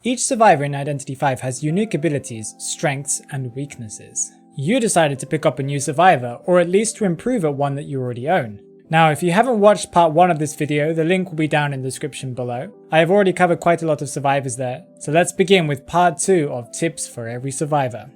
Each survivor in Identity 5 has unique abilities, strengths, and weaknesses. You decided to pick up a new survivor, or at least to improve at one that you already own. Now, if you haven't watched part 1 of this video, the link will be down in the description below. I have already covered quite a lot of survivors there, so let's begin with part 2 of tips for every survivor.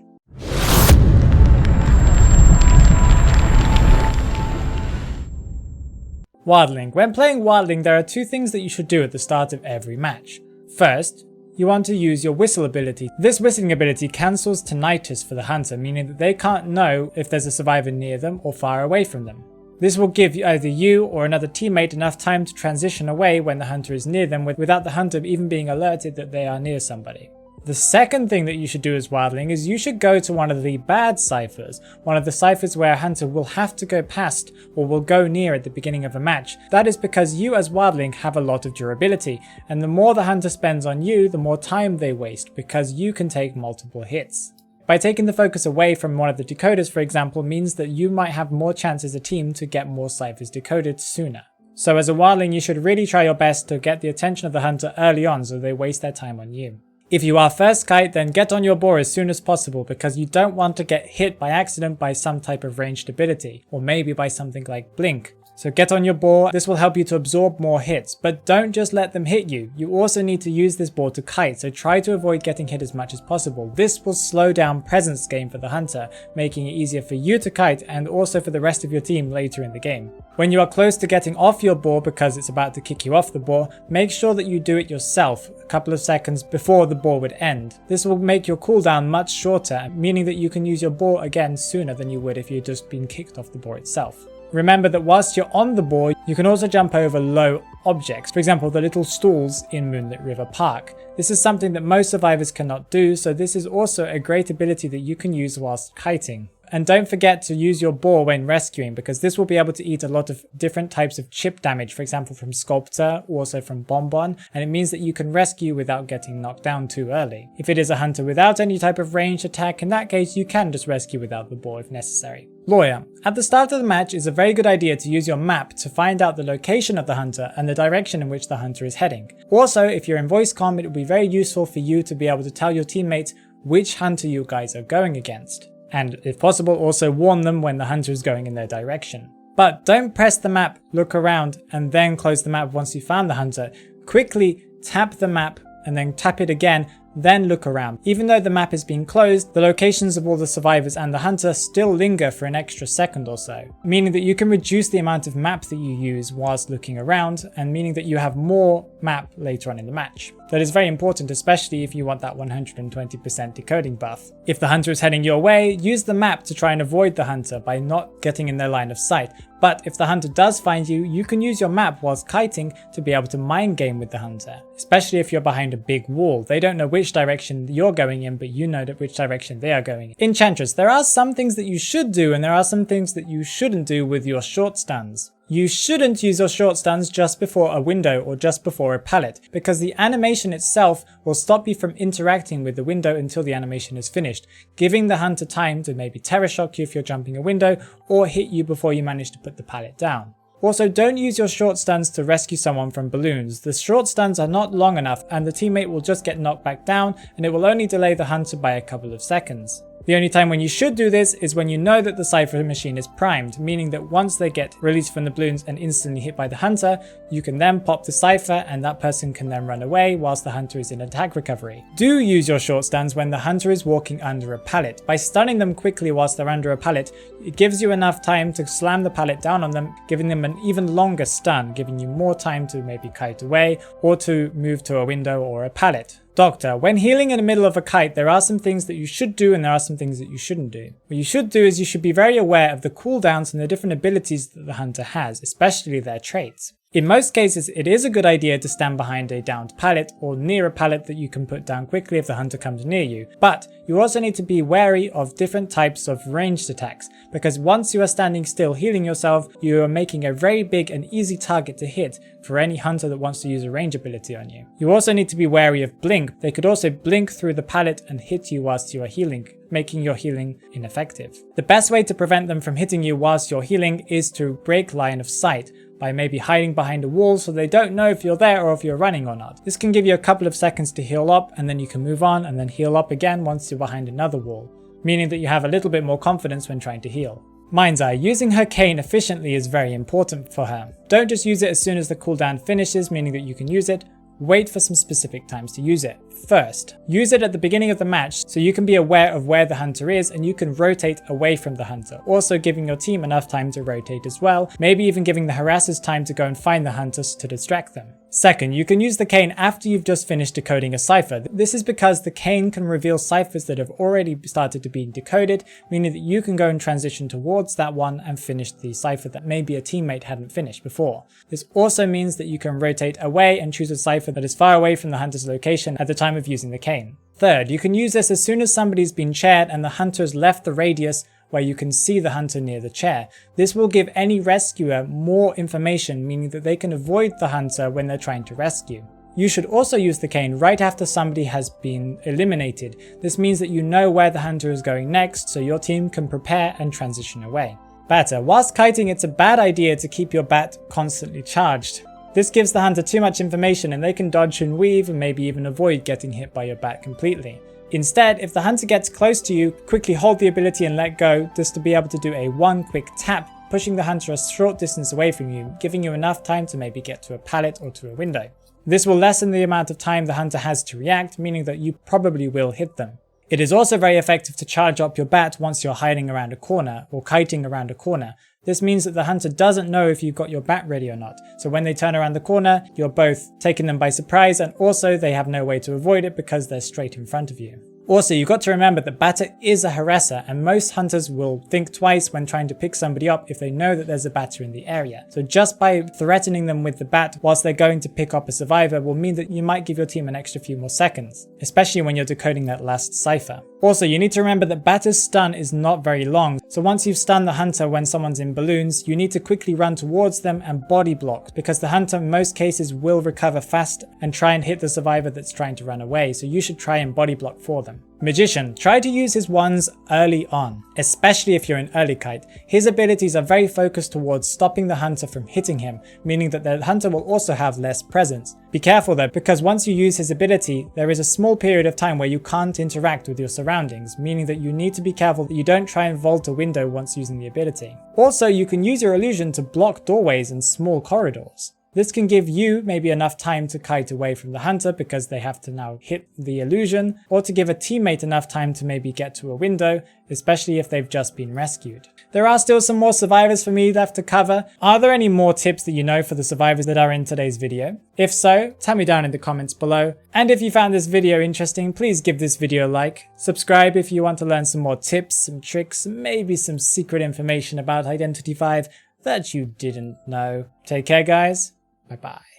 Wildling. When playing Wildling, there are two things that you should do at the start of every match. First, you want to use your whistle ability. This whistling ability cancels tinnitus for the hunter, meaning that they can't know if there's a survivor near them or far away from them. This will give either you or another teammate enough time to transition away when the hunter is near them without the hunter even being alerted that they are near somebody. The second thing that you should do as Wildling is you should go to one of the bad ciphers, one of the ciphers where a hunter will have to go past or will go near at the beginning of a match. That is because you as Wildling have a lot of durability, and the more the hunter spends on you, the more time they waste because you can take multiple hits. By taking the focus away from one of the decoders, for example, means that you might have more chance as a team to get more ciphers decoded sooner. So as a Wildling, you should really try your best to get the attention of the hunter early on so they waste their time on you. If you are first kite, then get on your boar as soon as possible because you don't want to get hit by accident by some type of ranged ability, or maybe by something like blink. So get on your boar, this will help you to absorb more hits, but don't just let them hit you. You also need to use this boar to kite, so try to avoid getting hit as much as possible. This will slow down presence gain for the hunter, making it easier for you to kite and also for the rest of your team later in the game. When you are close to getting off your boar because it's about to kick you off the boar, make sure that you do it yourself a couple of seconds before the boar would end. This will make your cooldown much shorter, meaning that you can use your boar again sooner than you would if you had just been kicked off the boar itself. Remember that whilst you're on the boar, you can also jump over low objects, for example the little stools in Moonlit River Park. This is something that most survivors cannot do, so this is also a great ability that you can use whilst kiting. And don't forget to use your boar when rescuing, because this will be able to eat a lot of different types of chip damage, for example from Sculptor, also from Bonbon, and it means that you can rescue without getting knocked down too early. If it is a hunter without any type of ranged attack, in that case you can just rescue without the boar if necessary. Lawyer. At the start of the match, it's a very good idea to use your map to find out the location of the hunter and the direction in which the hunter is heading. Also, if you're in voice comm, it will be very useful for you to be able to tell your teammates which hunter you guys are going against. And if possible, also warn them when the hunter is going in their direction. But don't press the map, look around, and then close the map once you found the hunter. Quickly tap the map and then tap it again, then look around. Even though the map is being closed, the locations of all the survivors and the hunter still linger for an extra second or so, meaning that you can reduce the amount of map that you use whilst looking around, and meaning that you have more map later on in the match. That is very important, especially if you want that 120% decoding buff. If the hunter is heading your way, use the map to try and avoid the hunter by not getting in their line of sight. But if the hunter does find you, you can use your map whilst kiting to be able to mind game with the hunter, especially if you're behind a big wall. They don't know which direction you're going in, but you know which direction they are going in. Enchantress. There are some things that you should do and there are some things that you shouldn't do with your short stuns. You shouldn't use your short stuns just before a window or just before a pallet, because the animation itself will stop you from interacting with the window until the animation is finished, giving the hunter time to maybe terror shock you if you're jumping a window or hit you before you manage to put the pallet down. Also, don't use your short stuns to rescue someone from balloons. The short stuns are not long enough and the teammate will just get knocked back down and it will only delay the hunter by a couple of seconds. The only time when you should do this is when you know that the cipher machine is primed, meaning that once they get released from the balloons and instantly hit by the hunter, you can then pop the cipher and that person can then run away whilst the hunter is in attack recovery. Do use your short stuns when the hunter is walking under a pallet. By stunning them quickly whilst they're under a pallet, it gives you enough time to slam the pallet down on them, giving them an even longer stun, giving you more time to maybe kite away or to move to a window or a pallet. Doctor. When healing in the middle of a kite, there are some things that you should do and there are some things that you shouldn't do. What you should do is you should be very aware of the cooldowns and the different abilities that the hunter has, especially their traits. In most cases, it is a good idea to stand behind a downed pallet or near a pallet that you can put down quickly if the hunter comes near you. But you also need to be wary of different types of ranged attacks, because once you are standing still healing yourself, you are making a very big and easy target to hit for any hunter that wants to use a range ability on you. You also need to be wary of blink. They could also blink through the pallet and hit you whilst you are healing, making your healing ineffective. The best way to prevent them from hitting you whilst you're healing is to break line of sight. by maybe hiding behind a wall so they don't know if you're there or if you're running or not. This can give you a couple of seconds to heal up, and then you can move on and then heal up again once you're behind another wall, meaning that you have a little bit more confidence when trying to heal. Mind's Eye, using her cane efficiently is very important for her. Don't just use it as soon as the cooldown finishes, meaning that you can use it. Wait for some specific times to use it. First, use it at the beginning of the match so you can be aware of where the hunter is and you can rotate away from the hunter, also giving your team enough time to rotate as well, maybe even giving the harassers time to go and find the hunters to distract them. Second, you can use the cane after you've just finished decoding a cipher. This is because the cane can reveal ciphers that have already started to be decoded, meaning that you can go and transition towards that one and finish the cipher that maybe a teammate hadn't finished before. This also means that you can rotate away and choose a cipher that is far away from the hunter's location at the time of using the cane. Third, you can use this as soon as somebody's been chaired and the hunter has left the radius where you can see the hunter near the chair. This will give any rescuer more information, meaning that they can avoid the hunter when they're trying to rescue. You should also use the cane right after somebody has been eliminated. This means that you know where the hunter is going next, so your team can prepare and transition away. Batter. Whilst kiting, it's a bad idea to keep your bat constantly charged. This gives the hunter too much information and they can dodge and weave and maybe even avoid getting hit by your bat completely. Instead, if the hunter gets close to you, quickly hold the ability and let go, just to be able to do a one quick tap, pushing the hunter a short distance away from you, giving you enough time to maybe get to a pallet or to a window. This will lessen the amount of time the hunter has to react, meaning that you probably will hit them. It is also very effective to charge up your bat once you're hiding around a corner or kiting around a corner. This means that the hunter doesn't know if you've got your bat ready or not, so when they turn around the corner, you're both taking them by surprise and also they have no way to avoid it because they're straight in front of you. Also, you've got to remember that batter is a harasser and most hunters will think twice when trying to pick somebody up if they know that there's a batter in the area. So just by threatening them with the bat whilst they're going to pick up a survivor will mean that you might give your team an extra few more seconds, especially when you're decoding that last cipher. Also, you need to remember that batter's stun is not very long, so once you've stunned the hunter when someone's in balloons, you need to quickly run towards them and body block, because the hunter in most cases will recover fast and try and hit the survivor that's trying to run away, so you should try and body block for them. Magician. Try to use his wands early on, especially if you're in early kite. His abilities are very focused towards stopping the hunter from hitting him, meaning that the hunter will also have less presence. Be careful though, because once you use his ability, there is a small period of time where you can't interact with your surroundings, meaning that you need to be careful that you don't try and vault a window once using the ability. Also, you can use your illusion to block doorways and small corridors. This can give you maybe enough time to kite away from the hunter because they have to now hit the illusion, or to give a teammate enough time to maybe get to a window, especially if they've just been rescued. There are still some more survivors for me left to cover. Are there any more tips that you know for the survivors that are in today's video? If so, tell me down in the comments below. And if you found this video interesting, please give this video a like. Subscribe if you want to learn some more tips, some tricks, maybe some secret information about Identity V that you didn't know. Take care guys. Bye bye.